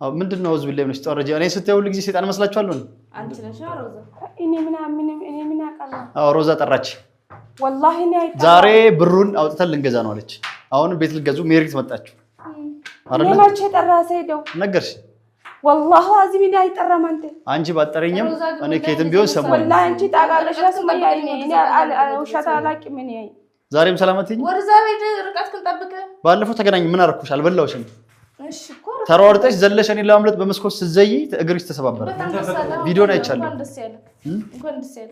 ምንድነው ህዝብ ላይ ምንስ ተወረጀ እኔ ስትያው ሁሉ ጊዜ ሰይጣን መስላችኋል ነው አንቺ ነሽ ሮዛ እኔ ምን አቀላ ሮዛ ጠራች والله እኔ አይታ ዛሬ ብሩን አውጥተን ልንገዛ ነው አለች አሁን ቤት ልገዙ ሜሪት መጣችሁ አይደል ለማርቼ ጠራሰ ሄደው ነገርሽ والله عظيم እኔ አይጠራም አንቺ ባጠረኝም እኔ ከየትም ቢሆን ሰማኝ والله አንቺ ታጋለሽ ለስማያ እኔ ውሸታ አላቅም እኔ ዛሬም ሰላማትኝ ወርዛ ቤት ርቀት ክንጠብቀ ባለፈው ተገናኝ ምን አረኩሽ አልበላውሽም እሺ እኮ ተሯርጠሽ ዘለሽ እኔ ለማምለጥ በመስኮት ስትዘይ እግርሽ ተሰባበረ ቪዲዮን አይቻለሁ እንኳን ደስ ያለ እንኳን ደስ ያለ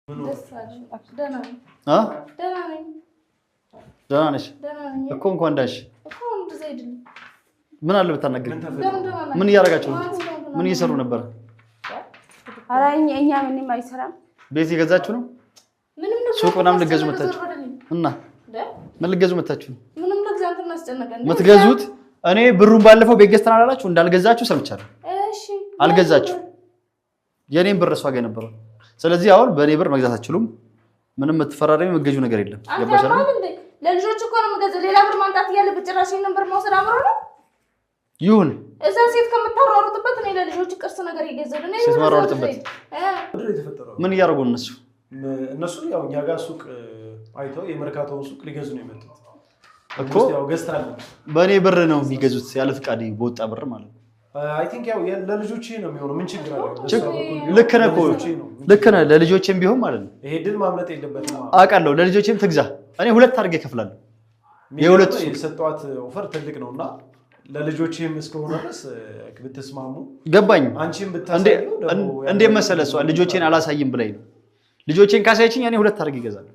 ደስ ያለ ደህና ነኝ ደህና ነሽ እኮ እንኳን ዳሽ እኮ እንደዚህ አይደለም ምን አለ ብታናገር ምን እያደረጋችሁ ነው ምን እየሰሩ ነበር ኧረ እኛ ምንም አይሰራም ቤት እየገዛችሁ ነው ምንም ነው ሱቅ ምናምን ልገዙ መጣችሁ እና ምን ልገዙ መጣችሁ ምንም ለግዛንት እናስጨነቀን የምትገዙት እኔ ብሩን ባለፈው ቤት ገዝተናል አላችሁ እንዳልገዛችሁ ሰምቻለሁ እሺ አልገዛችሁ የኔን ብር እሷ ጋር ነበረው ስለዚህ አሁን በኔ ብር መግዛት አትችሉም ምንም የምትፈራረሙ የምትገዙ ነገር የለም ገባሻል ለልጆች እኮ ነው የምገዛው ሌላ ብር ማምጣት ያለበት ጭራሽ ነበር መውሰድ አምሮ ነው ይሁን እዛ ሴት ከምታሯሩጥበት እኔ ለልጆች ቅርስ ነገር ይገዛል እኔ ሴት ማሯሩጥበት ምን እያደረጉ እነሱ ያው እኛ ጋር ሱቅ አይተው የመርካቶውን ሱቅ ሊገዙ ነው የመጡት እኮ ያው ገዝታል በኔ ብር ነው የሚገዙት ያለ ፍቃድ በወጣ ብር ማለት ነው አይ ቲንክ ያው ለልጆቼ ነው የሚሆነው ምን ችግር አለ ልክ ነህ እኮ ልክ ነህ ለልጆቼም ቢሆን ማለት ነው ይሄ ድል ማምለጥ የለበትም አውቃለሁ ለልጆቼም ትግዛ እኔ ሁለት አድርጌ እከፍላለሁ የሁለት የሰጧት ኦፈር ትልቅ ነውና ለልጆቼም እስከሆነ ድረስ ብትስማሙ ገባኝ አንቺም ብታሳዩ እንዴ መሰለህ እሷ ልጆቼን አላሳይም ብላኝ ነው ልጆቼን ካሳየችኝ እኔ ሁለት አድርጌ እገዛለሁ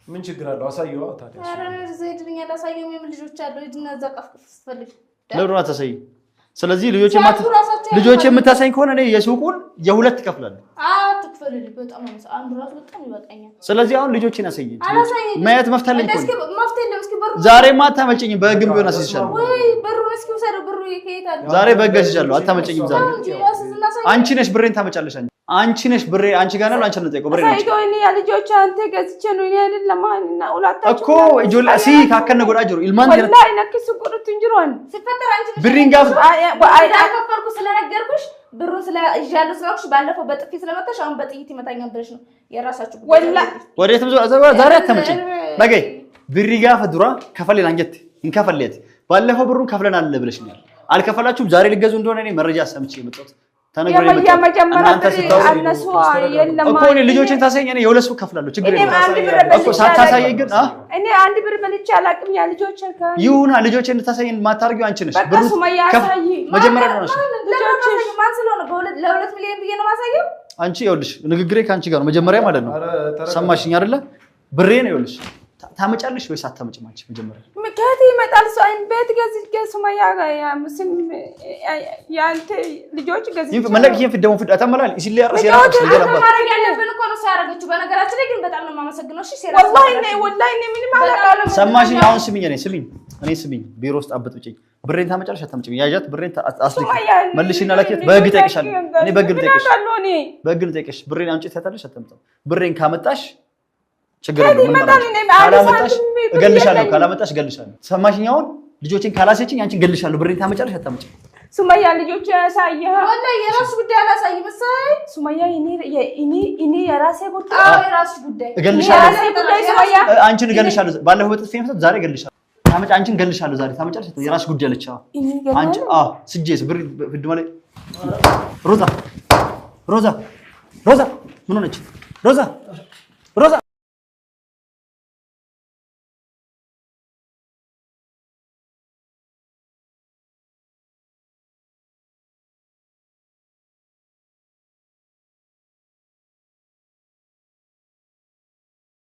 ምን ችግር አለው አሳየዋ ታዲያ አረ ዘይድኛ ላሳየው ምን ልጆች አሉ እድና ዘቀፍቅፍ ስትፈልግ ለምን አታሳይ ስለዚህ ልጆቼ የምታሳይ ከሆነ እኔ የሱቁን የሁለት እከፍላለሁ ትክፈልልኝ በጣም አንዱ ራስ በጣም ይበቃኛል ስለዚህ አሁን ልጆቼን አሳየኝ ማየት መፍታለኝ እኮ መፍታለኝ ለምስኪ በሩ ዛሬ ማታመልጨኝ በግም ቢሆን አስይሻለሁ ወይ በሩ መስኪ ወሰደው በሩ ይከይታል ዛሬ በጋሽሻለሁ አታመልጨኝም ዛሬ አንቺ ነሽ ብሬን ታመጫለሽ አንቺ ነሽ ብሬ አንቺ ጋር ነው አንቺ ነው ጠይቀው ብሬ ነው አይዶኒ ያ ልጆች አንተ ገዝቼ ነው እኔ አይደለም እና ሁላታችሁ እኮ ጆላ ሲ ካከነ ጎዳ ጆሮ ኢልማን ገና ወላሂ ነክስ ቁርት እንጅሮን ሲፈጠር አንቺ ብሪንጋ አይዳከፈልኩ ስለነገርኩሽ ብሩን ስለይዣለሁ ስለኩሽ ባለፈው በጥፊ ስለመታሽ አሁን በጥይት ይመታኛል ብለሽ ነው የራሳችሁ ወላሂ ወዴትም ዛሬ አታመጪኝ በገይ ብሪጋ ፈድራ ከፈለና አንጀት እንከፈለት ባለፈው ብሩን ከፍለናል ብለሽኛል አልከፈላችሁም ዛሬ ልገዙ እንደሆነ እኔ መረጃ ሰምቼ የመጣሁት ተነግረኝ እናንተ አነሱ የለም እኮ እኔ ልጆችን ታሳየኝ እኔ የሁለት ሱቅ ከፍላለሁ ችግር የለም እኮ ሳታሳየኝ ግን እኔ አንድ ብር በልቼ አላቅም ያ ልጆች ይሁና ልጆችን እንድታሳየኝ ማታርጊው አንቺ ነሽ ብሩ መጀመሪያ ነው ልጆች ማን ስለሆነ ለ2 ሚሊዮን ብዬ ነው ማሳየው አንቺ ይኸውልሽ ንግግሬ ካንቺ ጋር ነው መጀመሪያ ማለት ነው ሰማሽኝ አይደለ ብሬ ነው ይኸውልሽ ታመጫለሽ ወይስ አታመጭም አንቺ መጀመሪያ ምክንያት ይመጣል ሰው አይን ቤት ገዝቼ ሱማያ ጋር ያ ምስም ያንተ ልጆች ገዝቼ መለክ ይፈደሙ ፍዳ ተመላል እሺ ሊያርስ ያራስ ለጀራባ ማረግ ያለብን እኮ ነው ሳያረጋችሁ በነገራችን ላይ ግን በጣም ነው የማመሰግነው እሺ ሴራ ወላሂ እኔ ምንም አላውቅም ሰማሽኝ አሁን ስሚኝ እኔ ስሚኝ ቢሮ ውስጥ አብጥብጭኝ ብሬን ታመጫለሽ አታመጭም ያጃት ብሬን አስልክ መልሽና ለከት በግ ጠይቅሻለሁ እኔ በግ ጠይቅሽ ብሬን አምጪ ታታለሽ አታመጣም ብሬን ካመጣሽ ችግር የለም ካላመጣሽ እገልሻለሁ ሰማሽኝ አሁን ልጆችን ካላሰችኝ አንቺን እገልሻለሁ ብሬን ታመጫለሽ አታመጭም ሱማያ ልጆች ያሳየህ ወላሂ የራስ ጉዳይ አላሳይ መሰይ ሱማያ እኔ የራሴ ጉዳይ የራስ ጉዳይ እገልሻለሁ አንቺን እገልሻለሁ ባለፈው በጥፊ መሰጥ ዛሬ እገልሻለሁ ታመጫ አንቺን እገልሻለሁ ዛሬ ታመጫለሽ የራስ ጉዳይ አለች አንቺ ስጄስ ብር ፍድ ማለት ሮዛ ምን ሆነች ሮዛ